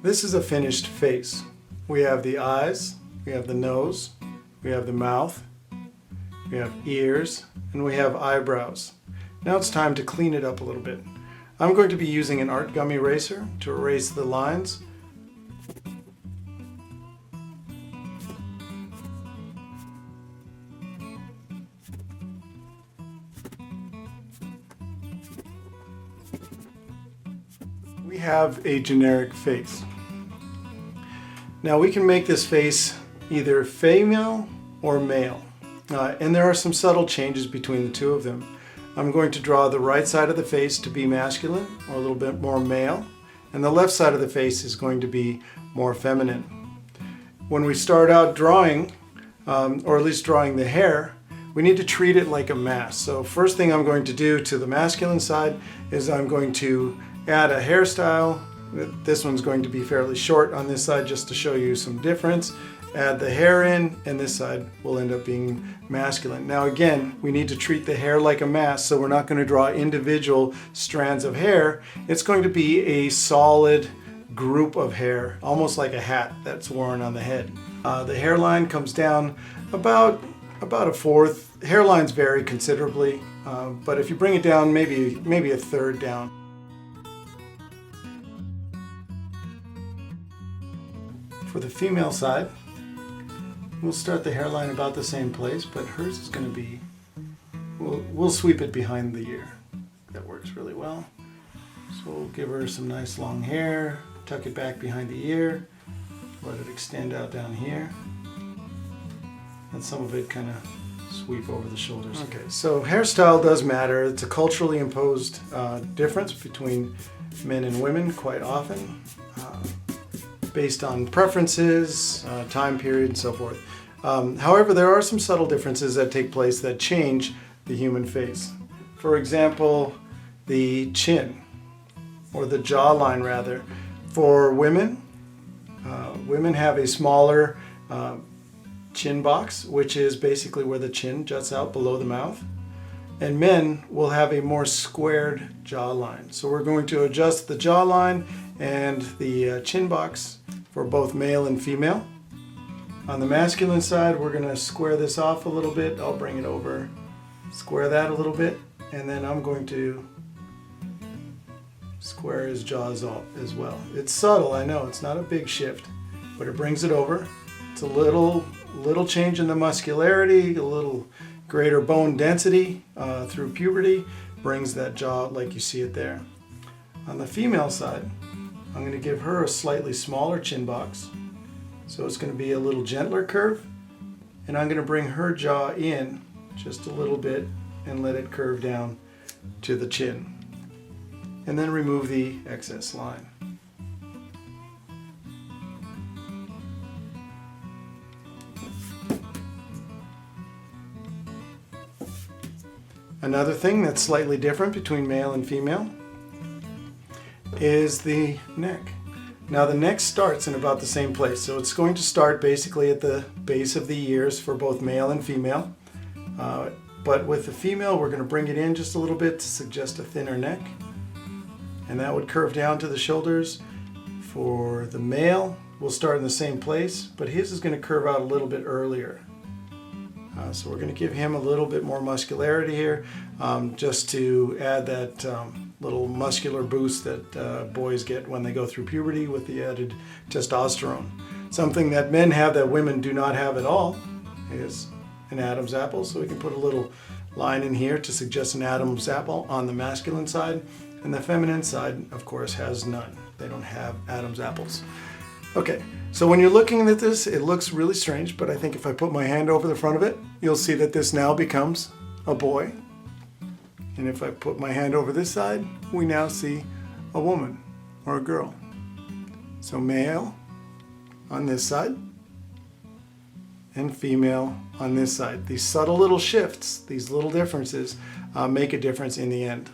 This is a finished face. We have the eyes, we have the nose, we have the mouth, we have ears, and we have eyebrows. Now it's time to clean it up a little bit. I'm going to be using an art gum eraser to erase the lines. We have a generic face. Now we can make this face either female or male. And there are some subtle changes between the two of them. I'm going to draw the right side of the face to be masculine or a little bit more male, and the left side of the face is going to be more feminine. When we start out drawing, or at least drawing the hair, we need to treat it like a mask. So first thing I'm going to do to the masculine side is I'm going to add a hairstyle. This one's going to be fairly short on this side just to show you some difference. Add the hair in, and this side will end up being masculine. Now again, we need to treat the hair like a mask, so we're not going to draw individual strands of hair. It's going to be a solid group of hair, almost like a hat that's worn on the head. The hairline comes down about a fourth. Hairlines vary considerably, but if you bring it down maybe a third down. For the female side, we'll start the hairline about the same place, but hers is going to be, we'll sweep it behind the ear. That works really well. So we'll give her some nice long hair, tuck it back behind the ear, let it extend out down here, and some of it kind of sweep over the shoulders. Okay, so hairstyle does matter. It's a culturally imposed difference between men and women quite often. Based on preferences, time period, and so forth. However, there are some subtle differences that take place that change the human face. For example, the chin, or the jawline rather. For women, women have a smaller chin box, which is basically where the chin juts out below the mouth. And men will have a more squared jawline. So we're going to adjust the jawline and the chin box for both male and female. On the masculine side, we're going to square this off a little bit. I'll bring it over, square that a little bit, and then I'm going to square his jaws off as well. It's subtle, I know, it's not a big shift, but it brings it over. It's a little change in the muscularity, a little greater bone density through puberty, brings that jaw like you see it there. On the female side, I'm going to give her a slightly smaller chin box, so it's going to be a little gentler curve, and I'm going to bring her jaw in just a little bit and let it curve down to the chin, and then remove the excess line. Another thing that's slightly different between male and female is the neck. Now the neck starts in about the same place, so it's going to start basically at the base of the ears for both male and female. But with the female, we're going to bring it in just a little bit to suggest a thinner neck, and that would curve down to the shoulders. For the male, we'll start in the same place, but his is going to curve out a little bit earlier. So we're going to give him a little bit more muscularity here, just to add that little muscular boost that boys get when they go through puberty with the added testosterone. Something that men have that women do not have at all is an Adam's apple. So we can put a little line in here to suggest an Adam's apple on the masculine side, and the feminine side, of course, has none. They don't have Adam's apples. Okay, so when you're looking at this, it looks really strange, but I think if I put my hand over the front of it, you'll see that this now becomes a boy. And if I put my hand over this side, we now see a woman or a girl. So male on this side and female on this side. These subtle little shifts, these little differences make a difference in the end.